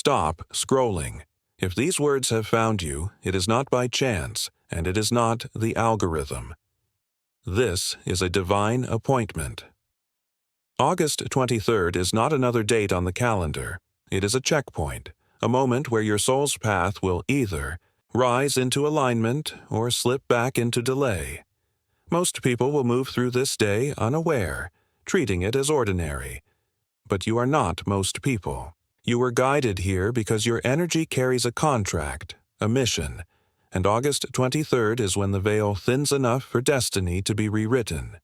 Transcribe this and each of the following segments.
stop scrolling. If these words have found you, it is not by chance, and it is not the algorithm. This is a divine appointment. August 23rd is not another date on the calendar. It is a checkpoint, a moment where your soul's path will either rise into alignment or slip back into delay. Most people will move through this day unaware, treating it as ordinary. But you are not most people. You were guided here because your energy carries a contract, a mission, and August 23rd is when the veil thins enough for destiny to be rewritten.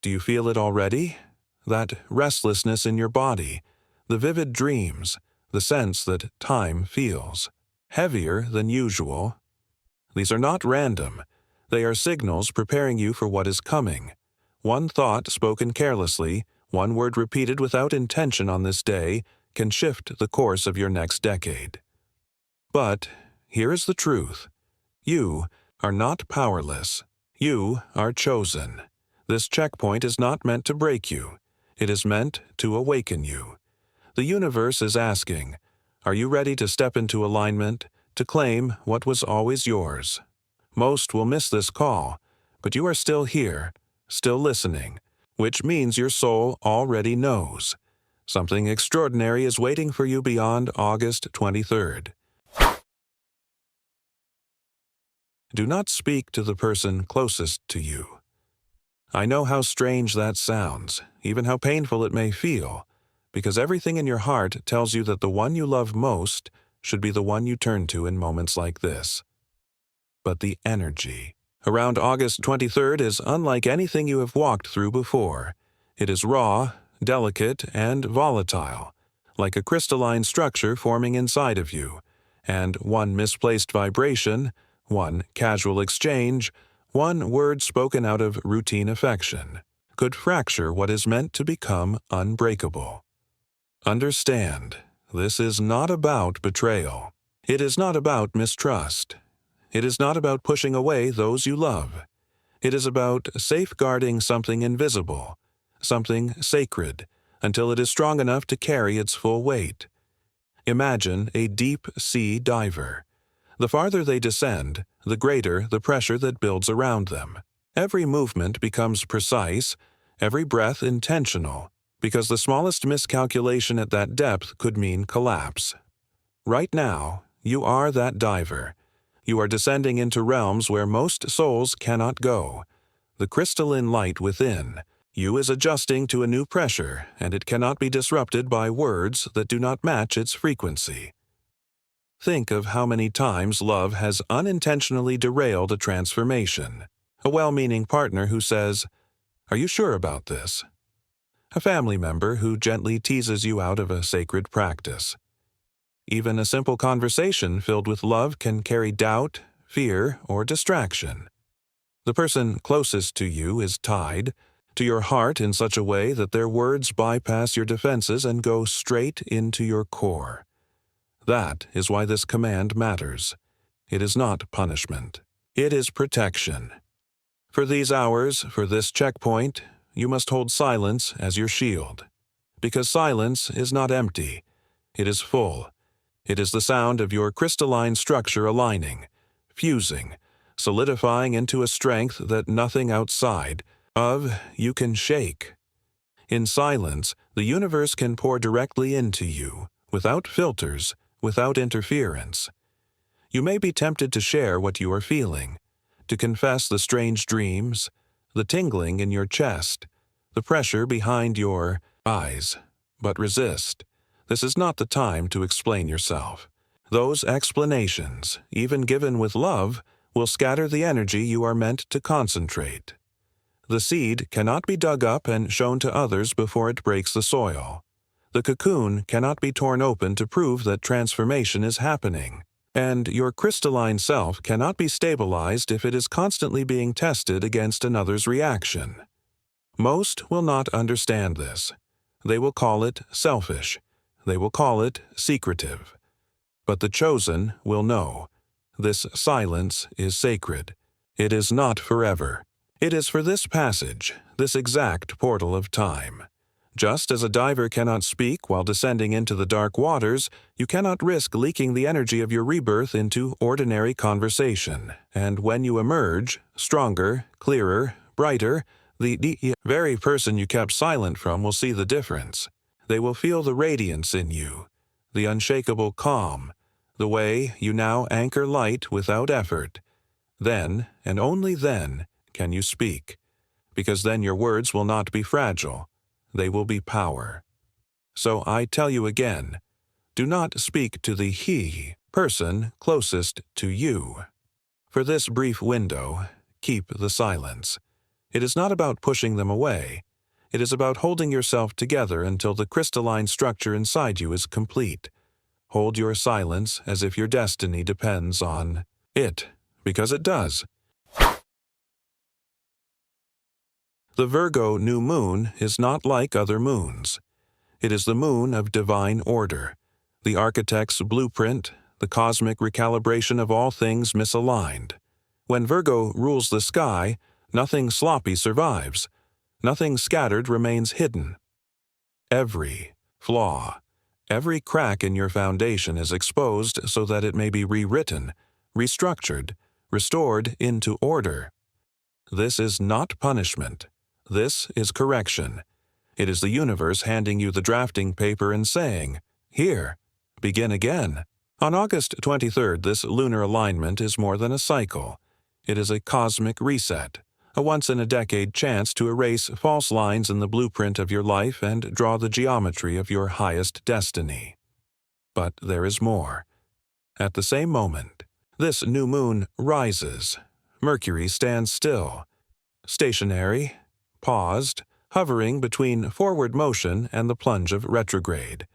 Do you feel it already? That restlessness in your body, the vivid dreams, the sense that time feels heavier than usual. These are not random. They are signals preparing you for what is coming. One thought spoken carelessly, one word repeated without intention on this day, can shift the course of your next decade. But here is the truth. You are not powerless. You are chosen. This checkpoint is not meant to break you. It is meant to awaken you. The universe is asking, are you ready to step into alignment, to claim what was always yours? Most will miss this call, but you are still here, still listening, which means your soul already knows. Something extraordinary is waiting for you beyond August 23rd. Do not speak to the person closest to you. I know how strange that sounds, even how painful it may feel, because everything in your heart tells you that the one you love most should be the one you turn to in moments like this. But the energy around August 23rd is unlike anything you have walked through before. It is raw, delicate, and volatile, like a crystalline structure forming inside of you, and one misplaced vibration, one casual exchange, one word spoken out of routine affection, could fracture what is meant to become unbreakable. Understand, this is not about betrayal. It is not about mistrust. It is not about pushing away those you love. It is about safeguarding something invisible, something sacred, until it is strong enough to carry its full weight. Imagine a deep-sea diver. The farther they descend, the greater the pressure that builds around them. Every movement becomes precise, every breath intentional, because the smallest miscalculation at that depth could mean collapse. Right now, you are that diver. You are descending into realms where most souls cannot go. The crystalline light within you is adjusting to a new pressure, and it cannot be disrupted by words that do not match its frequency. Think of how many times love has unintentionally derailed a transformation. A well-meaning partner who says, "Are you sure about this?" A family member who gently teases you out of a sacred practice. Even a simple conversation filled with love can carry doubt, fear, or distraction. The person closest to you is tied to your heart in such a way that their words bypass your defenses and go straight into your core. That is why this command matters. It is not punishment. It is protection. For these hours, for this checkpoint, you must hold silence as your shield. Because silence is not empty. It is full. It is the sound of your crystalline structure aligning, fusing, solidifying into a strength that nothing outside of you can shake. In silence, the universe can pour directly into you, without filters, without interference. You may be tempted to share what you are feeling, to confess the strange dreams, the tingling in your chest, the pressure behind your eyes, but resist. This is not the time to explain yourself. Those explanations, even given with love, will scatter the energy you are meant to concentrate. The seed cannot be dug up and shown to others before it breaks the soil. The cocoon cannot be torn open to prove that transformation is happening. And your crystalline self cannot be stabilized if it is constantly being tested against another's reaction. Most will not understand this. They will call it selfish. They will call it secretive. But the chosen will know. This silence is sacred. It is not forever. It is for this passage, this exact portal of time. Just as a diver cannot speak while descending into the dark waters, you cannot risk leaking the energy of your rebirth into ordinary conversation, and when you emerge, stronger, clearer, brighter, the very person you kept silent from will see the difference. They will feel the radiance in you, the unshakable calm, the way you now anchor light without effort. Then, and only then, can you speak, because then your words will not be fragile. They will be power. So I tell you again, do not speak to the he person closest to you. For this brief window, keep the silence. It is not about pushing them away. It is about holding yourself together until the crystalline structure inside you is complete. Hold your silence as if your destiny depends on it, because it does. The Virgo new moon is not like other moons. It is the moon of divine order, the architect's blueprint, the cosmic recalibration of all things misaligned. When Virgo rules the sky, nothing sloppy survives. Nothing scattered remains hidden. Every flaw, every crack in your foundation is exposed so that it may be rewritten, restructured, restored into order. This is not punishment. This is correction. It is the universe handing you the drafting paper and saying, "Here, begin again." On August 23rd, this lunar alignment is more than a cycle. It is a cosmic reset, a once-in-a-decade chance to erase false lines in the blueprint of your life and draw the geometry of your highest destiny. But there is more. At the same moment, this new moon rises. Mercury stands still, stationary, paused, hovering between forward motion and the plunge of retrograde.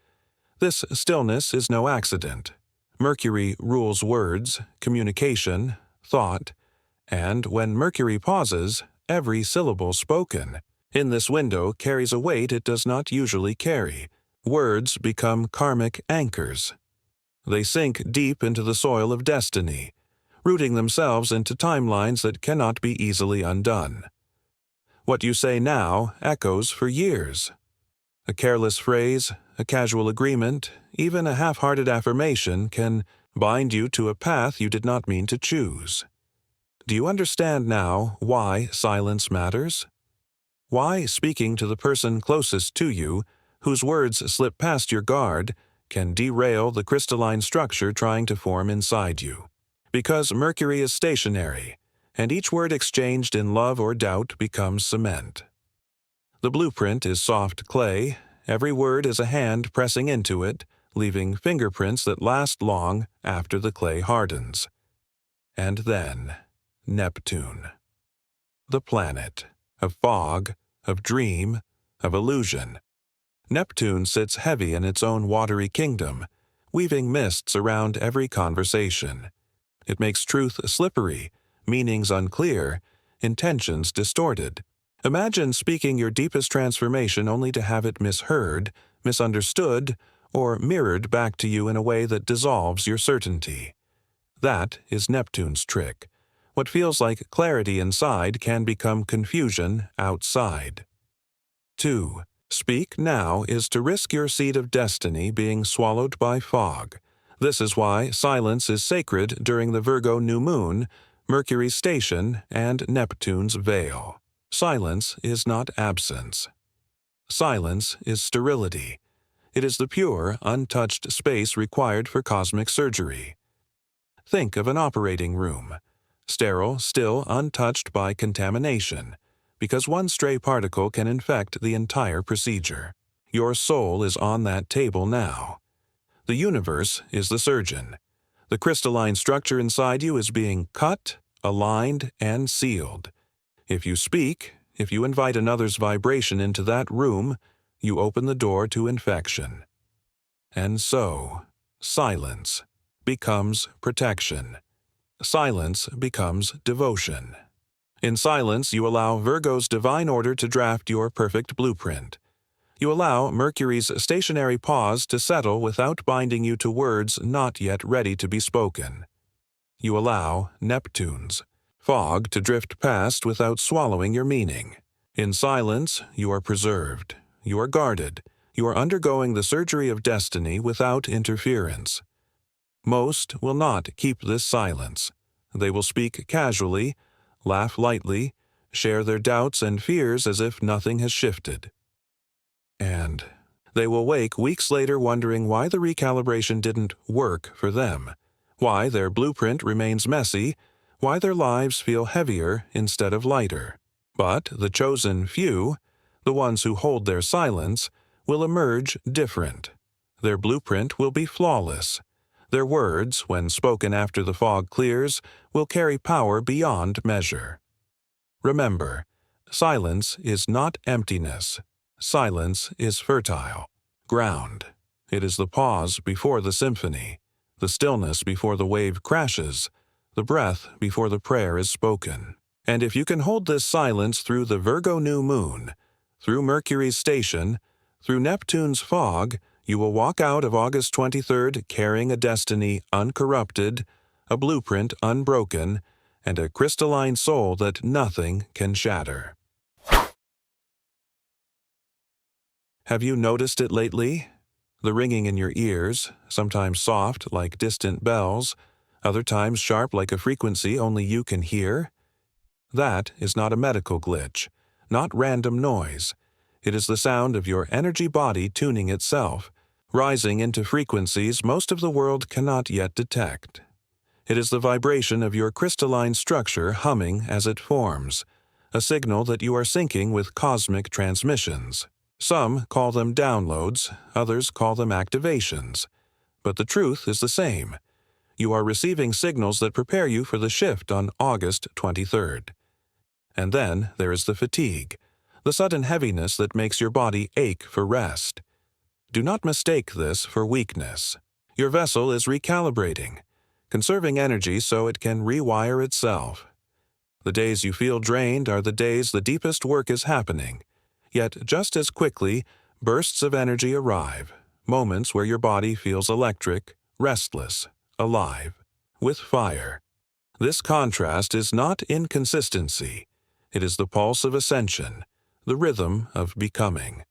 This stillness is no accident. Mercury rules words, communication, thought, and when Mercury pauses, every syllable spoken in this window carries a weight it does not usually carry. Words become karmic anchors. They sink deep into the soil of destiny, rooting themselves into timelines that cannot be easily undone. What you say now echoes for years. A careless phrase, a casual agreement, even a half-hearted affirmation can bind you to a path you did not mean to choose. Do you understand now why silence matters? Why speaking to the person closest to you, whose words slip past your guard, can derail the crystalline structure trying to form inside you? Because Mercury is stationary, and each word exchanged in love or doubt becomes cement. The blueprint is soft clay. Every word is a hand pressing into it, leaving fingerprints that last long after the clay hardens. And then, Neptune. The planet of fog, of dream, of illusion. Neptune sits heavy in its own watery kingdom, weaving mists around every conversation. It makes truth slippery, meanings unclear, intentions distorted. Imagine speaking your deepest transformation only to have it misheard, misunderstood, or mirrored back to you in a way that dissolves your certainty. That is Neptune's trick. What feels like clarity inside can become confusion outside. 2. Speak now is to risk your seed of destiny being swallowed by fog. This is why silence is sacred during the Virgo new moon, Mercury's station, and Neptune's veil. Silence is not absence. Silence is sterility. It is the pure, untouched space required for cosmic surgery. Think of an operating room. Sterile, still untouched by contamination, because one stray particle can infect the entire procedure. Your soul is on that table now. The universe is the surgeon. The crystalline structure inside you is being cut, aligned, and sealed. If you speak, if you invite another's vibration into that room, you open the door to infection. And so, silence becomes protection. Silence becomes devotion. In silence, you allow Virgo's divine order to draft your perfect blueprint. You allow Mercury's stationary pause to settle without binding you to words not yet ready to be spoken. You allow Neptune's fog to drift past without swallowing your meaning. In silence, you are preserved. You are guarded. You are undergoing the surgery of destiny without interference. Most will not keep this silence. They will speak casually, laugh lightly, share their doubts and fears as if nothing has shifted. And they will wake weeks later wondering why the recalibration didn't work for them, why their blueprint remains messy, why their lives feel heavier instead of lighter. But the chosen few, the ones who hold their silence, will emerge different. Their blueprint will be flawless. Their words, when spoken after the fog clears, will carry power beyond measure. Remember, silence is not emptiness. Silence is fertile ground. It is the pause before the symphony, the stillness before the wave crashes, the breath before the prayer is spoken. And if you can hold this silence through the Virgo new moon, through Mercury's station, through Neptune's fog, you will walk out of August 23rd carrying a destiny uncorrupted, a blueprint unbroken, and a crystalline soul that nothing can shatter. Have you noticed it lately? The ringing in your ears, sometimes soft like distant bells, other times sharp like a frequency only you can hear? That is not a medical glitch, not random noise. It is the sound of your energy body tuning itself, rising into frequencies most of the world cannot yet detect. It is the vibration of your crystalline structure humming as it forms, a signal that you are syncing with cosmic transmissions. Some call them downloads, others call them activations. But the truth is the same. You are receiving signals that prepare you for the shift on August 23rd. And then there is the fatigue, the sudden heaviness that makes your body ache for rest. Do not mistake this for weakness. Your vessel is recalibrating, conserving energy so it can rewire itself. The days you feel drained are the days the deepest work is happening. Yet just as quickly, bursts of energy arrive, moments where your body feels electric, restless, alive, with fire. This contrast is not inconsistency. It is the pulse of ascension, the rhythm of becoming.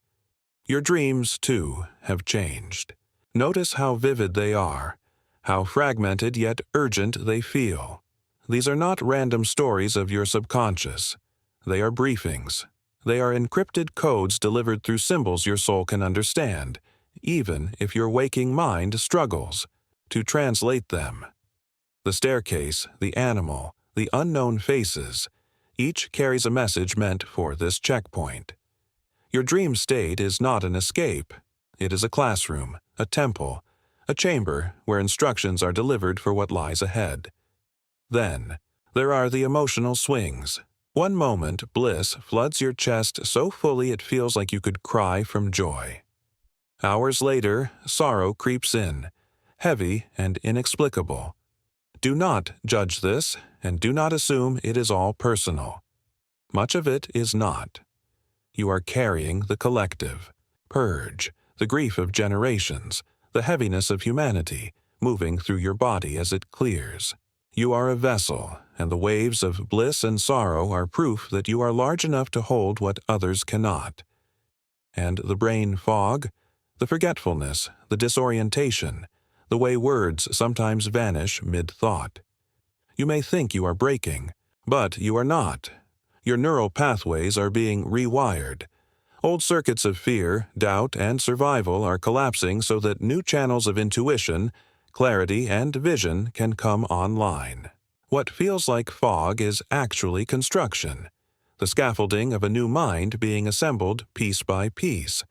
Your dreams, too, have changed. Notice how vivid they are, how fragmented yet urgent they feel. These are not random stories of your subconscious. They are briefings. They are encrypted codes delivered through symbols your soul can understand, even if your waking mind struggles to translate them. The staircase, the animal, the unknown faces, each carries a message meant for this checkpoint. Your dream state is not an escape. It is a classroom, a temple, a chamber where instructions are delivered for what lies ahead. Then, there are the emotional swings. One moment, bliss floods your chest so fully it feels like you could cry from joy. Hours later, sorrow creeps in, heavy and inexplicable. Do not judge this, and do not assume it is all personal. Much of it is not. You are carrying the collective. Purge, the grief of generations, the heaviness of humanity, moving through your body as it clears. You are a vessel, and the waves of bliss and sorrow are proof that you are large enough to hold what others cannot. And the brain fog, the forgetfulness, the disorientation, the way words sometimes vanish mid-thought. You may think you are breaking, but you are not. Your neural pathways are being rewired. Old circuits of fear, doubt, and survival are collapsing so that new channels of intuition, clarity, and vision can come online. What feels like fog is actually construction, the scaffolding of a new mind being assembled piece by piece.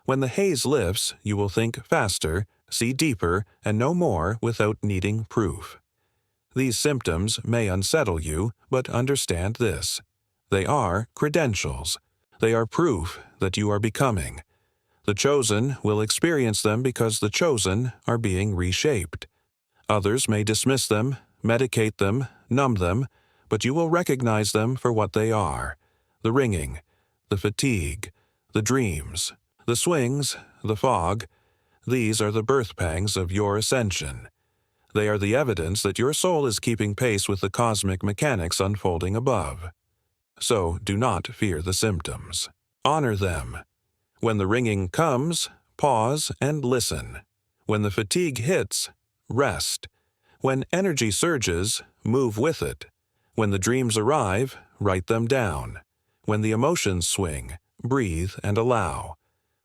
When the haze lifts, you will think faster, see deeper, and know more without needing proof. These symptoms may unsettle you, but understand this. They are credentials. They are proof that you are becoming. The chosen will experience them because the chosen are being reshaped. Others may dismiss them, medicate them, numb them, but you will recognize them for what they are: the ringing, the fatigue, the dreams, the swings, the fog. These are the birth pangs of your ascension. They are the evidence that your soul is keeping pace with the cosmic mechanics unfolding above. So do not fear the symptoms. Honor them. When the ringing comes, pause and listen. When the fatigue hits, rest. When energy surges, move with it. When the dreams arrive, write them down. When the emotions swing, breathe and allow.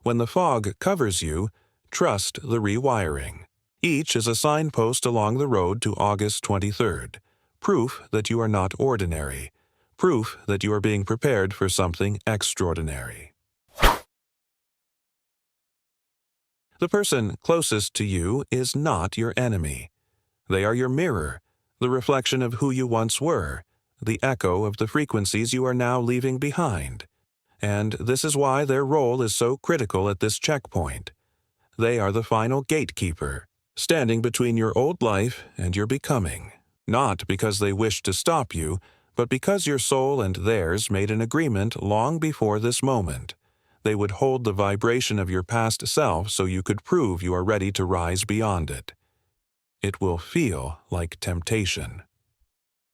When the fog covers you, trust the rewiring. Each is a signpost along the road to August 23rd. Proof that you are not ordinary. Proof that you are being prepared for something extraordinary. The person closest to you is not your enemy. They are your mirror, the reflection of who you once were, the echo of the frequencies you are now leaving behind. And this is why their role is so critical at this checkpoint. They are the final gatekeeper, standing between your old life and your becoming, not because they wish to stop you, but because your soul and theirs made an agreement long before this moment. They would hold the vibration of your past self so you could prove you are ready to rise beyond it. It will feel like temptation.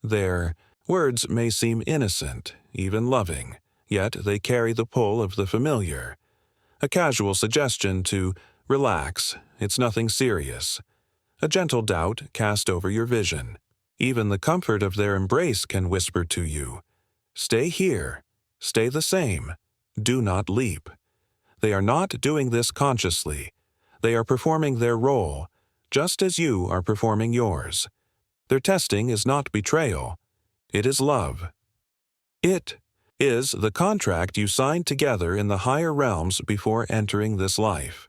Their words may seem innocent, even loving, yet they carry the pull of the familiar. A casual suggestion to relax, it's nothing serious. A gentle doubt cast over your vision. Even the comfort of their embrace can whisper to you, stay here, stay the same, do not leap. They are not doing this consciously. They are performing their role, just as you are performing yours. Their testing is not betrayal. It is love. It is the contract you signed together in the higher realms before entering this life.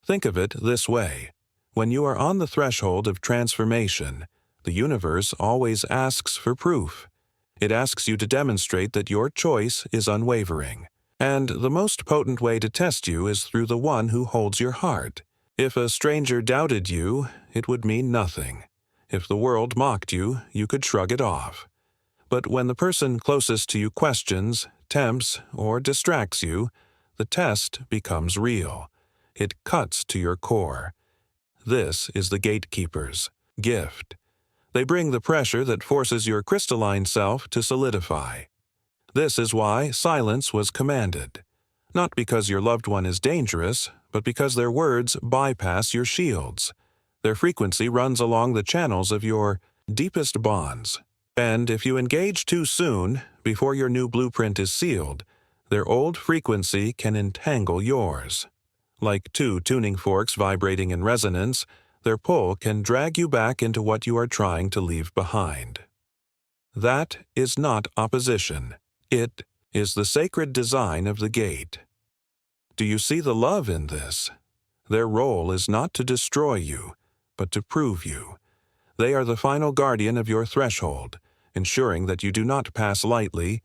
Think of it this way. When you are on the threshold of transformation, the universe always asks for proof. It asks you to demonstrate that your choice is unwavering. And the most potent way to test you is through the one who holds your heart. If a stranger doubted you, it would mean nothing. If the world mocked you, you could shrug it off. But when the person closest to you questions, tempts, or distracts you, the test becomes real. It cuts to your core. This is the gatekeeper's gift. They bring the pressure that forces your crystalline self to solidify. This is why silence was commanded. Not because your loved one is dangerous, but because their words bypass your shields. Their frequency runs along the channels of your deepest bonds. And if you engage too soon, before your new blueprint is sealed, their old frequency can entangle yours. Like two tuning forks vibrating in resonance, their pull can drag you back into what you are trying to leave behind. That is not opposition. It is the sacred design of the gate. Do you see the love in this? Their role is not to destroy you, but to prove you. They are the final guardian of your threshold, ensuring that you do not pass lightly,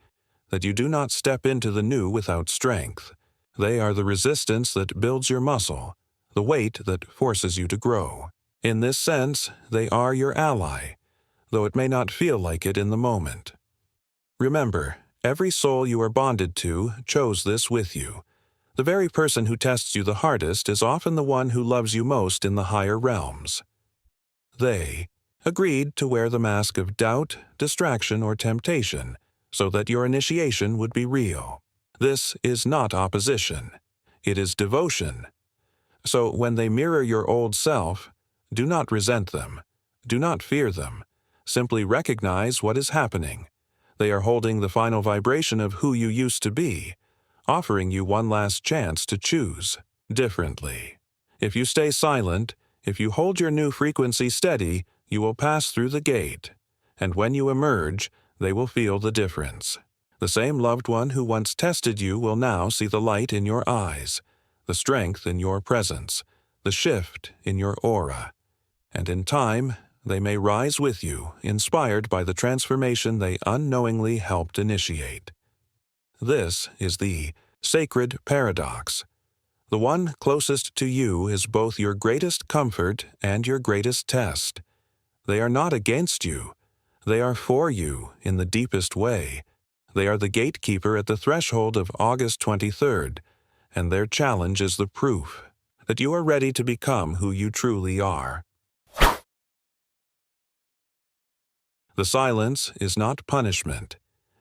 that you do not step into the new without strength. They are the resistance that builds your muscle, the weight that forces you to grow. In this sense, they are your ally, though it may not feel like it in the moment. Remember, every soul you are bonded to chose this with you. The very person who tests you the hardest is often the one who loves you most in the higher realms. They agreed to wear the mask of doubt, distraction, or temptation so that your initiation would be real. This is not opposition. It is devotion. So when they mirror your old self, do not resent them. Do not fear them. Simply recognize what is happening. They are holding the final vibration of who you used to be, offering you one last chance to choose differently. If you stay silent, if you hold your new frequency steady, you will pass through the gate. And when you emerge, they will feel the difference. The same loved one who once tested you will now see the light in your eyes, the strength in your presence, the shift in your aura. And in time, they may rise with you, inspired by the transformation they unknowingly helped initiate. This is the sacred paradox. The one closest to you is both your greatest comfort and your greatest test. They are not against you. They are for you in the deepest way. They are the gatekeeper at the threshold of August 23rd, and their challenge is the proof that you are ready to become who you truly are. The silence is not punishment.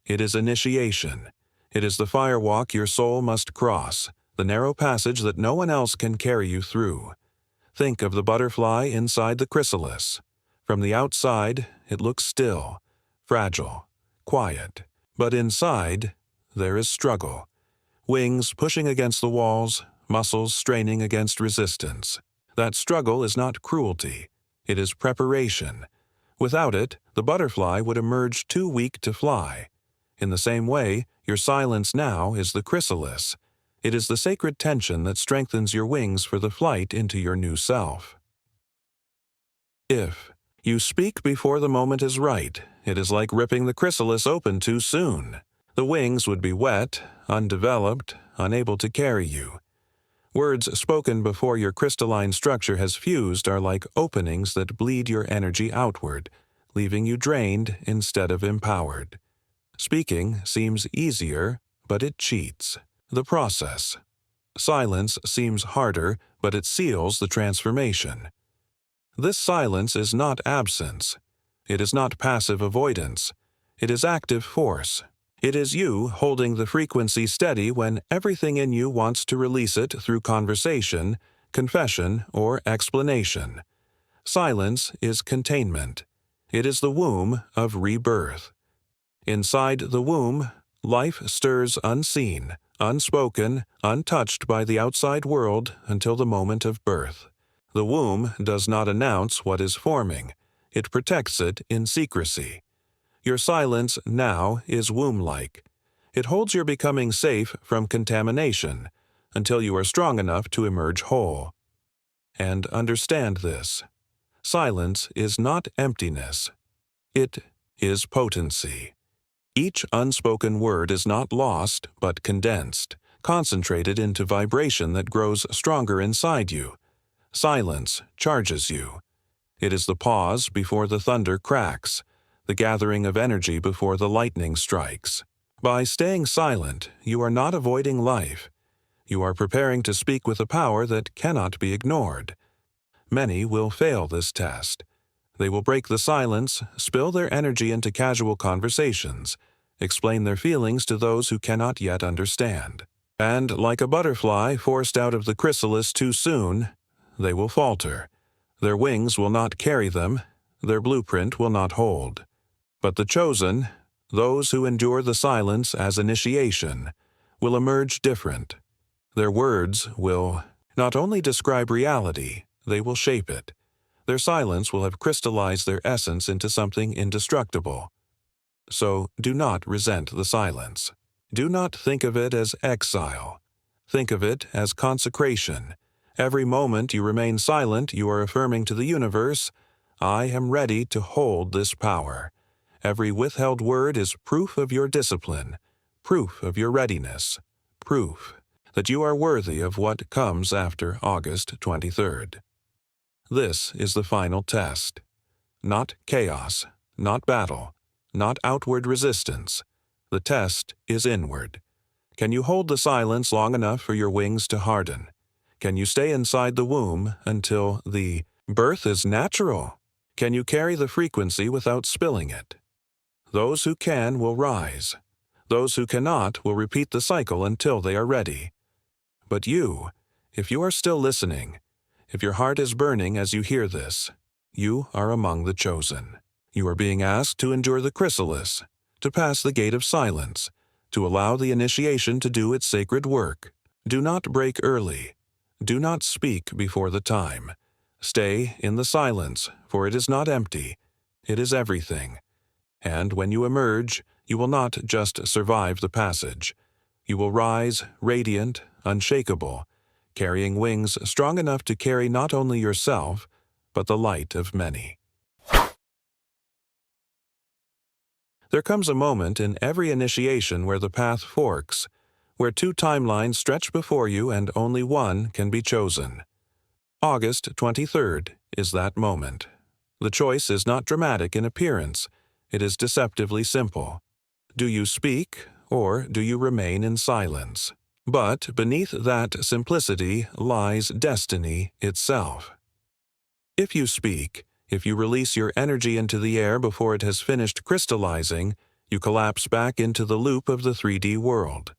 It is initiation. It is the firewalk your soul must cross, the narrow passage that no one else can carry you through. Think of the butterfly inside the chrysalis. From the outside, it looks still, fragile, quiet. But inside, there is struggle. Wings pushing against the walls, muscles straining against resistance. That struggle is not cruelty. It is preparation. Without it, the butterfly would emerge too weak to fly. In the same way, your silence now is the chrysalis. It is the sacred tension that strengthens your wings for the flight into your new self. If you speak before the moment is right, it is like ripping the chrysalis open too soon. The wings would be wet, undeveloped, unable to carry you. Words spoken before your crystalline structure has fused are like openings that bleed your energy outward, leaving you drained instead of empowered. Speaking seems easier, but it cheats the process. Silence seems harder, but it seals the transformation. This silence is not absence. It is not passive avoidance. It is active force. It is you holding the frequency steady when everything in you wants to release it through conversation, confession, or explanation. Silence is containment. It is the womb of rebirth. Inside the womb, life stirs unseen, unspoken, untouched by the outside world until the moment of birth. The womb does not announce what is forming. It protects it in secrecy. Your silence now is womb-like. It holds your becoming safe from contamination until you are strong enough to emerge whole. And understand this. Silence is not emptiness. It is potency. Each unspoken word is not lost, but condensed, concentrated into vibration that grows stronger inside you. Silence charges you. It is the pause before the thunder cracks, the gathering of energy before the lightning strikes. By staying silent, you are not avoiding life. You are preparing to speak with a power that cannot be ignored. Many will fail this test. They will break the silence, spill their energy into casual conversations, explain their feelings to those who cannot yet understand. And like a butterfly forced out of the chrysalis too soon, they will falter. Their wings will not carry them, their blueprint will not hold. But the chosen, those who endure the silence as initiation, will emerge different. Their words will not only describe reality, they will shape it. Their silence will have crystallized their essence into something indestructible. So do not resent the silence. Do not think of it as exile. Think of it as consecration. Every moment you remain silent, you are affirming to the universe, I am ready to hold this power. Every withheld word is proof of your discipline, proof of your readiness, proof that you are worthy of what comes after August 23rd. This is the final test. Not chaos, not battle, not outward resistance. The test is inward. Can you hold the silence long enough for your wings to harden? Can you stay inside the womb until the birth is natural? Can you carry the frequency without spilling it? Those who can will rise. Those who cannot will repeat the cycle until they are ready. But you, if you are still listening, if your heart is burning as you hear this, you are among the chosen. You are being asked to endure the chrysalis, to pass the gate of silence, to allow the initiation to do its sacred work. Do not break early. Do not speak before the time. Stay in the silence, for it is not empty. It is everything. And when you emerge, you will not just survive the passage. You will rise, radiant, unshakable, carrying wings strong enough to carry not only yourself, but the light of many. There comes a moment in every initiation where the path forks, where two timelines stretch before you and only one can be chosen. August 23rd is that moment. The choice is not dramatic in appearance. It is deceptively simple. Do you speak, or do you remain in silence? But beneath that simplicity lies destiny itself. If you speak, if you release your energy into the air before it has finished crystallizing, you collapse back into the loop of the 3D world.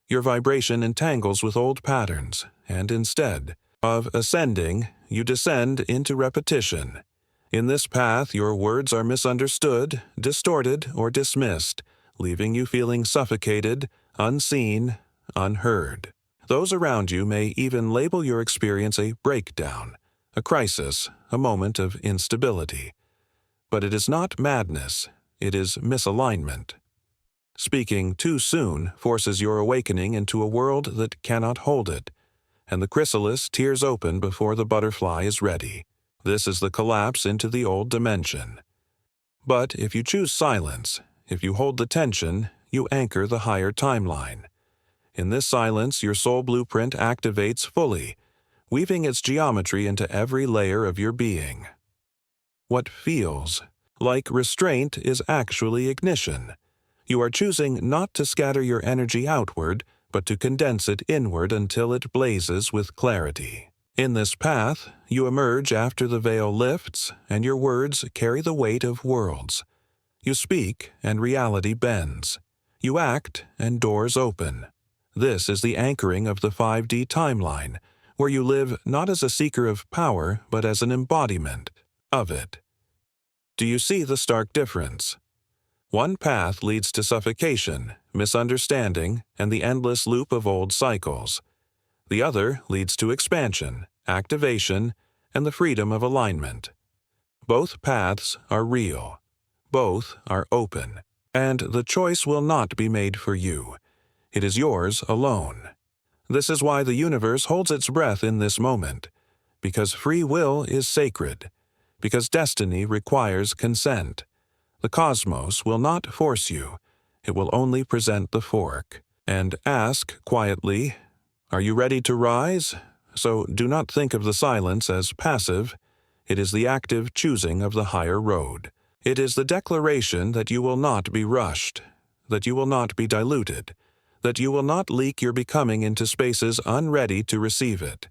Your vibration entangles with old patterns, and instead of ascending, you descend into repetition. In this path, your words are misunderstood, distorted, or dismissed, leaving you feeling suffocated, unseen, unheard. Those around you may even label your experience a breakdown, a crisis, a moment of instability. But it is not madness, it is misalignment. Speaking too soon forces your awakening into a world that cannot hold it, and the chrysalis tears open before the butterfly is ready. This is the collapse into the old dimension. But if you choose silence, if you hold the tension, you anchor the higher timeline. In this silence, your soul blueprint activates fully, weaving its geometry into every layer of your being. What feels like restraint is actually ignition. You are choosing not to scatter your energy outward, but to condense it inward until it blazes with clarity. In this path, you emerge after the veil lifts, and your words carry the weight of worlds. You speak, and reality bends. You act, and doors open. This is the anchoring of the 5D timeline, where you live not as a seeker of power, but as an embodiment of it. Do you see the stark difference? One path leads to suffocation, misunderstanding, and the endless loop of old cycles. The other leads to expansion, activation, and the freedom of alignment. Both paths are real. Both are open. And the choice will not be made for you. It is yours alone. This is why the universe holds its breath in this moment. Because free will is sacred. Because destiny requires consent. The cosmos will not force you. It will only present the fork. And ask quietly, are you ready to rise? So do not think of the silence as passive. It is the active choosing of the higher road. It is the declaration that you will not be rushed, that you will not be diluted, that you will not leak your becoming into spaces unready to receive it.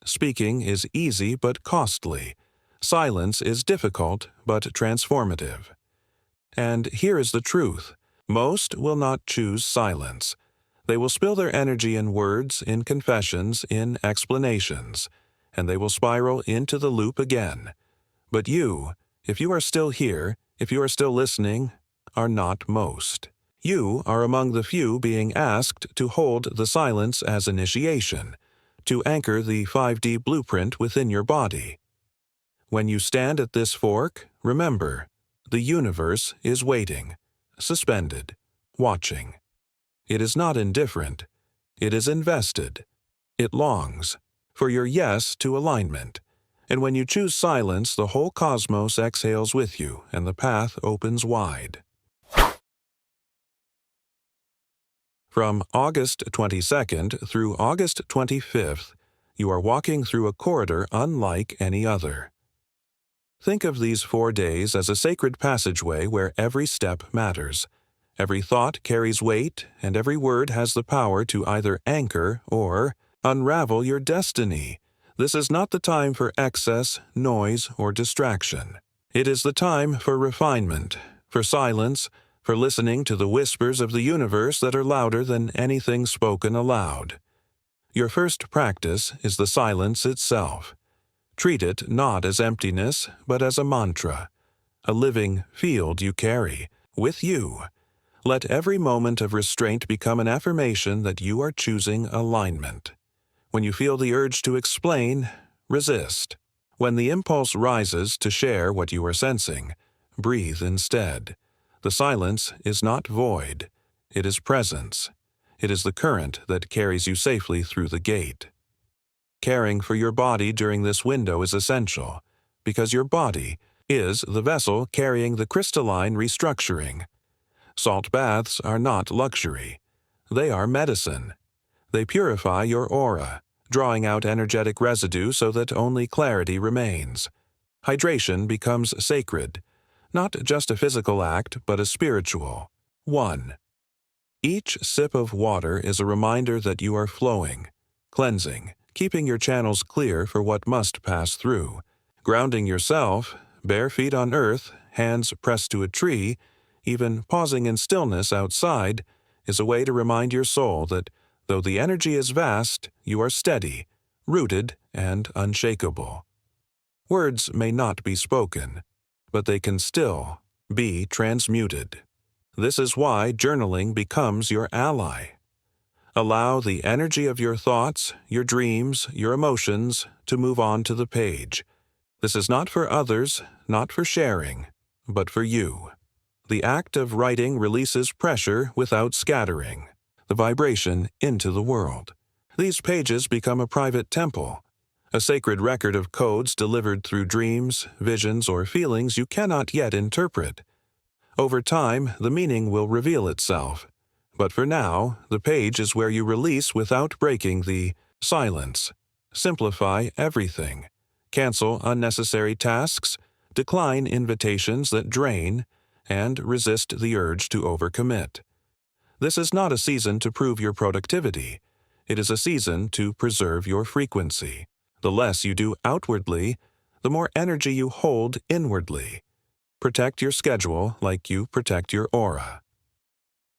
Speaking is easy but costly. Silence is difficult but transformative. And here is the truth. Most will not choose silence. They will spill their energy in words, in confessions, in explanations, and they will spiral into the loop again. But you, if you are still here, if you are still listening, are not most. You are among the few being asked to hold the silence as initiation, to anchor the 5D blueprint within your body. When you stand at this fork, remember, the universe is waiting, suspended, watching. It is not indifferent. It is invested. It longs for your yes to alignment. And when you choose silence, the whole cosmos exhales with you, and the path opens wide. From August 22nd through August 25th, you are walking through a corridor unlike any other. Think of these 4 days as a sacred passageway where every step matters. Every thought carries weight, and every word has the power to either anchor or unravel your destiny. This is not the time for excess, noise, or distraction. It is the time for refinement, for silence, for listening to the whispers of the universe that are louder than anything spoken aloud. Your first practice is the silence itself. Treat it not as emptiness, but as a mantra, a living field you carry, with you. Let every moment of restraint become an affirmation that you are choosing alignment. When you feel the urge to explain, resist. When the impulse rises to share what you are sensing, breathe instead. The silence is not void. It is presence. It is the current that carries you safely through the gate. Caring for your body during this window is essential, because your body is the vessel carrying the crystalline restructuring. Salt baths are not luxury. They are medicine. They purify your aura, drawing out energetic residue so that only clarity remains. Hydration becomes sacred, not just a physical act, but a spiritual. 1. Each sip of water is a reminder that you are flowing, cleansing, keeping your channels clear for what must pass through. Grounding yourself, bare feet on earth, hands pressed to a tree, even pausing in stillness outside, is a way to remind your soul that Though the energy is vast, you are steady, rooted, and unshakable. Words may not be spoken, but they can still be transmuted. This is why journaling becomes your ally. Allow the energy of your thoughts, your dreams, your emotions to move on to the page. This is not for others, not for sharing, but for you. The act of writing releases pressure without scattering the vibration into the world. These pages become a private temple, a sacred record of codes delivered through dreams, visions, or feelings you cannot yet interpret. Over time, the meaning will reveal itself. But for now, the page is where you release without breaking the silence. Simplify everything. Cancel unnecessary tasks, decline invitations that drain, and resist the urge to overcommit. This is not a season to prove your productivity. It is a season to preserve your frequency. The less you do outwardly, the more energy you hold inwardly. Protect your schedule like you protect your aura.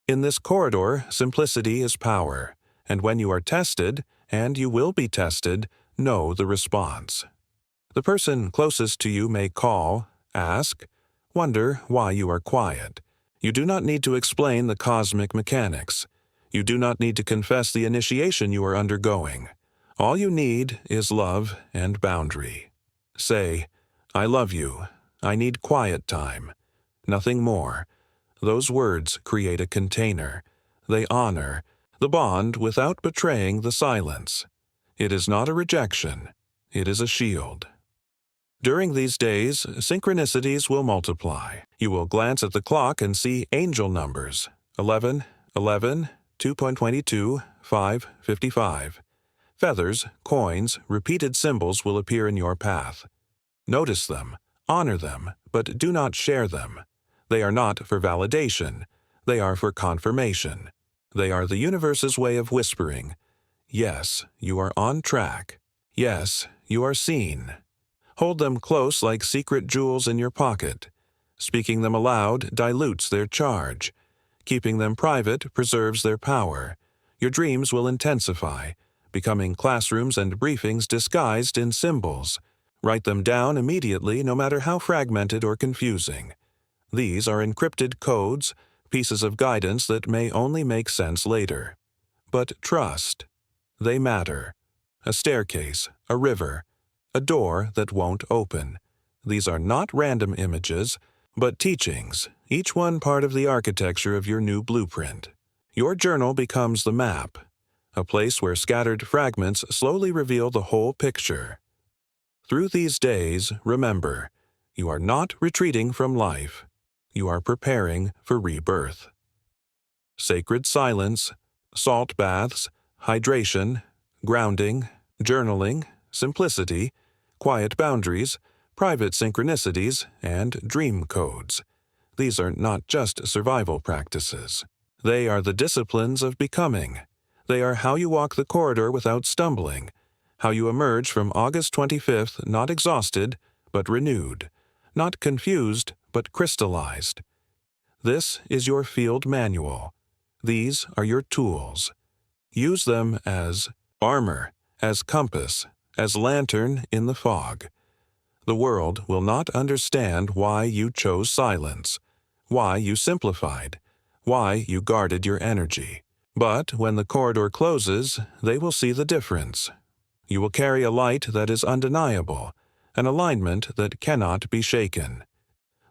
In this corridor, simplicity is power, and when you are tested, and you will be tested, know the response. The person closest to you may call, ask, wonder why you are quiet. You do not need to explain the cosmic mechanics. You do not need to confess the initiation you are undergoing. All you need is love and boundary. Say, I love you. I need quiet time. Nothing more. Those words create a container. They honor the bond without betraying the silence. It is not a rejection. It is a shield. During these days, synchronicities will multiply. You will glance at the clock and see angel numbers 11, 11, 2.22, 5:55. Feathers, coins, repeated symbols will appear in your path. Notice them, honor them, but do not share them. They are not for validation. They are for confirmation. They are the universe's way of whispering, yes, you are on track. Yes, you are seen. Hold them close like secret jewels in your pocket. Speaking them aloud dilutes their charge. Keeping them private preserves their power. Your dreams will intensify, becoming classrooms and briefings disguised in symbols. Write them down immediately, no matter how fragmented or confusing. These are encrypted codes, pieces of guidance that may only make sense later. But trust. They matter. A staircase, a river, a door that won't open. These are not random images, but teachings, each one part of the architecture of your new blueprint. Your journal becomes the map, a place where scattered fragments slowly reveal the whole picture. Through these days, remember, you are not retreating from life. You are preparing for rebirth. Sacred silence, salt baths, hydration, grounding, journaling, simplicity, quiet boundaries, private synchronicities, and dream codes. These are not just survival practices. They are the disciplines of becoming. They are how you walk the corridor without stumbling, how you emerge from August 25th not exhausted, but renewed, not confused, but crystallized. This is your field manual. These are your tools. Use them as armor, as compass, as lantern in the fog. The world will not understand why you chose silence, why you simplified, why you guarded your energy. But when the corridor closes, they will see the difference. You will carry a light that is undeniable, an alignment that cannot be shaken.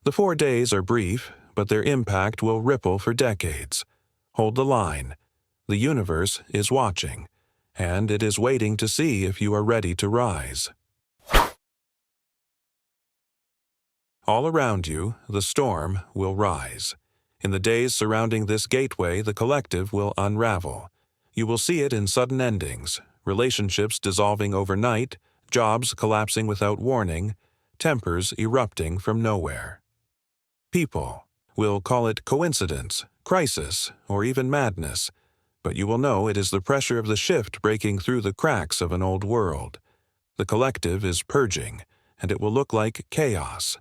The 4 days are brief, but their impact will ripple for decades. Hold the line. The universe is watching, and it is waiting to see if you are ready to rise. All around you, the storm will rise. In the days surrounding this gateway, the collective will unravel. You will see it in sudden endings, relationships dissolving overnight, jobs collapsing without warning, tempers erupting from nowhere. People will call it coincidence, crisis, or even madness, but you will know it is the pressure of the shift breaking through the cracks of an old world. The collective is purging, and it will look like chaos.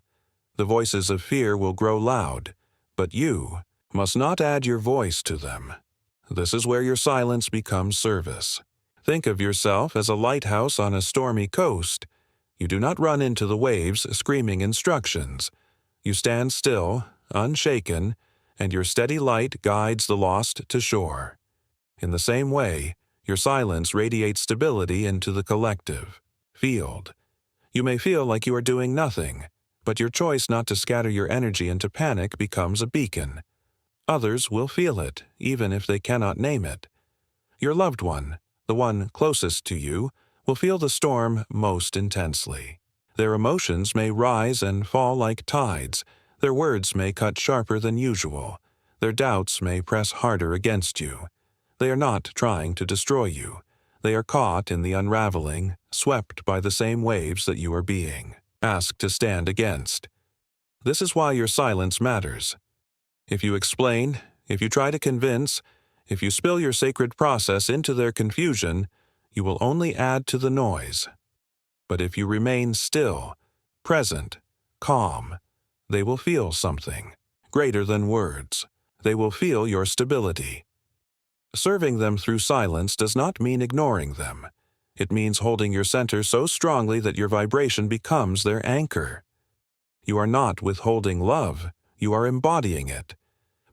The voices of fear will grow loud, but you must not add your voice to them. This is where your silence becomes service. Think of yourself as a lighthouse on a stormy coast. You do not run into the waves screaming instructions. You stand still, unshaken, and your steady light guides the lost to shore. In the same way, your silence radiates stability into the collective field. You may feel like you are doing nothing, but your choice not to scatter your energy into panic becomes a beacon. Others will feel it, even if they cannot name it. Your loved one, the one closest to you, will feel the storm most intensely. Their emotions may rise and fall like tides. Their words may cut sharper than usual. Their doubts may press harder against you. They are not trying to destroy you. They are caught in the unraveling, swept by the same waves that you are being asked to stand against. This is why your silence matters. If you explain, if you try to convince, if you spill your sacred process into their confusion, you will only add to the noise. But if you remain still, present, calm, they will feel something greater than words. They will feel your stability. Serving them through silence does not mean ignoring them. It means holding your center so strongly that your vibration becomes their anchor. You are not withholding love, you are embodying it.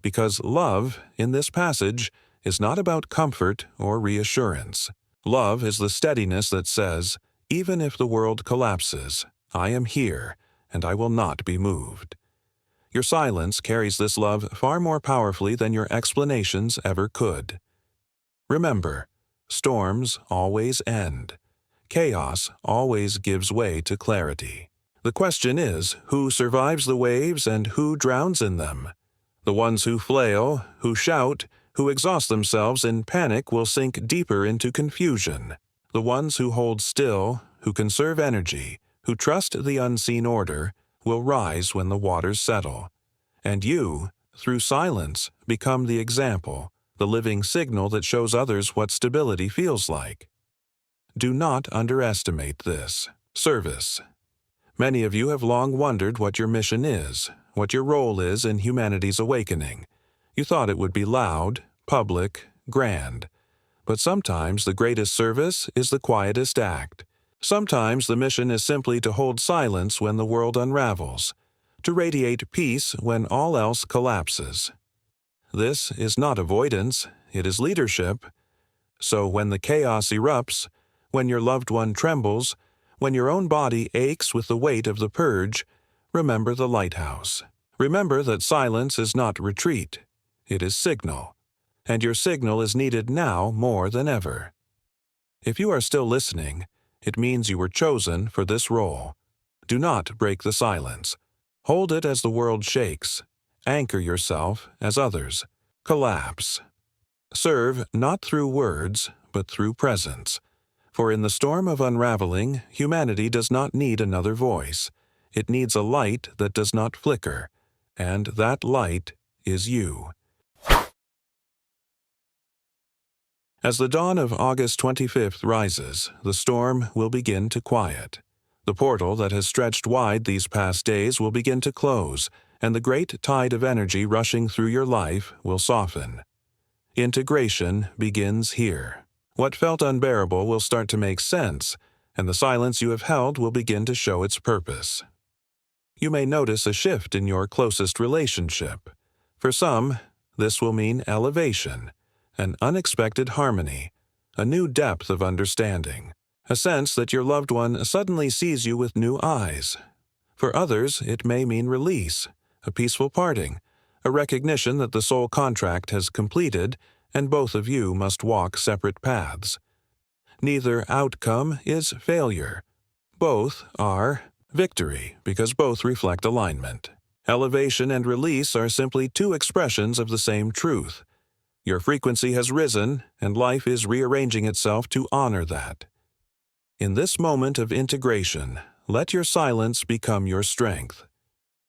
Because love, in this passage, is not about comfort or reassurance. Love is the steadiness that says, even if the world collapses, I am here, and I will not be moved. Your silence carries this love far more powerfully than your explanations ever could. Remember, storms always end. Chaos always gives way to clarity. The question is, who survives the waves and who drowns in them? The ones who flail, who shout, who exhaust themselves in panic will sink deeper into confusion. The ones who hold still, who conserve energy, who trust the unseen order, will rise when the waters settle. And you, through silence, become the example, the living signal that shows others what stability feels like. Do not underestimate this. Service. Many of you have long wondered what your mission is, what your role is in humanity's awakening. You thought it would be loud, public, grand. But sometimes the greatest service is the quietest act. Sometimes the mission is simply to hold silence when the world unravels, to radiate peace when all else collapses. This is not avoidance, it is leadership. So when the chaos erupts, when your loved one trembles, when your own body aches with the weight of the purge, remember the lighthouse. Remember that silence is not retreat, it is signal. And your signal is needed now more than ever. If you are still listening, it means you were chosen for this role. Do not break the silence. Hold it as the world shakes. Anchor yourself as others collapse. Serve not through words, but through presence. For in the storm of unraveling, humanity does not need another voice. It needs a light that does not flicker, and that light is you. As the dawn of August 25th rises, the storm will begin to quiet. The portal that has stretched wide these past days will begin to close, and the great tide of energy rushing through your life will soften. Integration begins here. What felt unbearable will start to make sense, and the silence you have held will begin to show its purpose. You may notice a shift in your closest relationship. For some, this will mean elevation, an unexpected harmony, a new depth of understanding, a sense that your loved one suddenly sees you with new eyes. For others, it may mean release, a peaceful parting, a recognition that the soul contract has completed and both of you must walk separate paths. Neither outcome is failure. Both are victory because both reflect alignment. Elevation and release are simply two expressions of the same truth. Your frequency has risen, and life is rearranging itself to honor that. In this moment of integration, let your silence become your strength.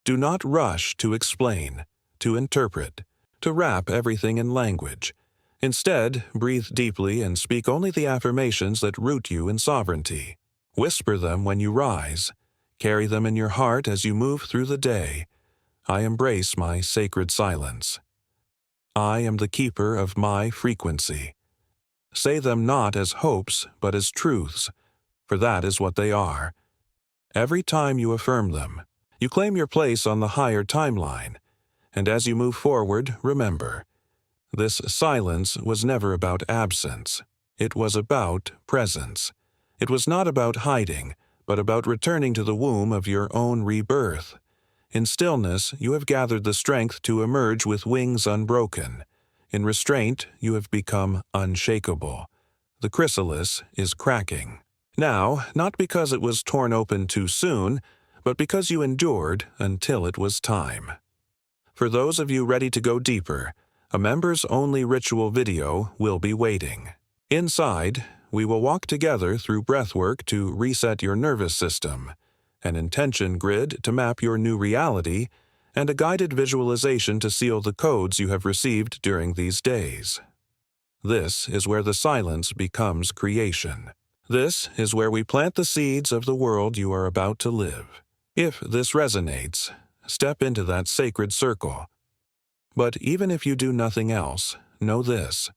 Do not rush to explain, to interpret, to wrap everything in language. Instead, breathe deeply and speak only the affirmations that root you in sovereignty. Whisper them when you rise. Carry them in your heart as you move through the day. I embrace my sacred silence. I am the keeper of my frequency. Say them not as hopes, but as truths, for that is what they are. Every time you affirm them, you claim your place on the higher timeline, and as you move forward, remember, this silence was never about absence. It was about presence. It was not about hiding, but about returning to the womb of your own rebirth. In stillness, you have gathered the strength to emerge with wings unbroken. In restraint, you have become unshakable. The chrysalis is cracking. Now, not because it was torn open too soon, but because you endured until it was time. For those of you ready to go deeper, a members-only ritual video will be waiting. Inside, we will walk together through breathwork to reset your nervous system, an intention grid to map your new reality, and a guided visualization to seal the codes you have received during these days. This is where the silence becomes creation. This is where we plant the seeds of the world you are about to live. If this resonates, step into that sacred circle. But even if you do nothing else, know this.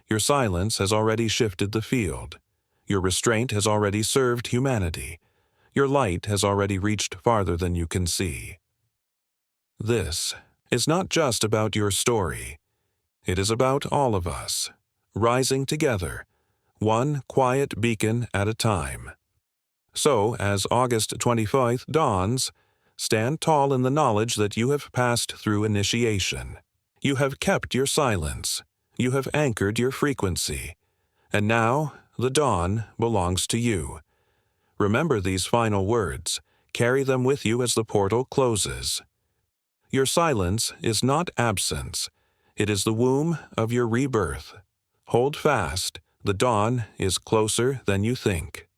Your silence has already shifted the field. Your restraint has already served humanity. Your light has already reached farther than you can see. This is not just about your story. It is about all of us, rising together, one quiet beacon at a time. So, as August 25th dawns, stand tall in the knowledge that you have passed through initiation. You have kept your silence. You have anchored your frequency. And now, the dawn belongs to you. Remember these final words. Carry them with you as the portal closes. Your silence is not absence. It is the womb of your rebirth. Hold fast. The dawn is closer than you think.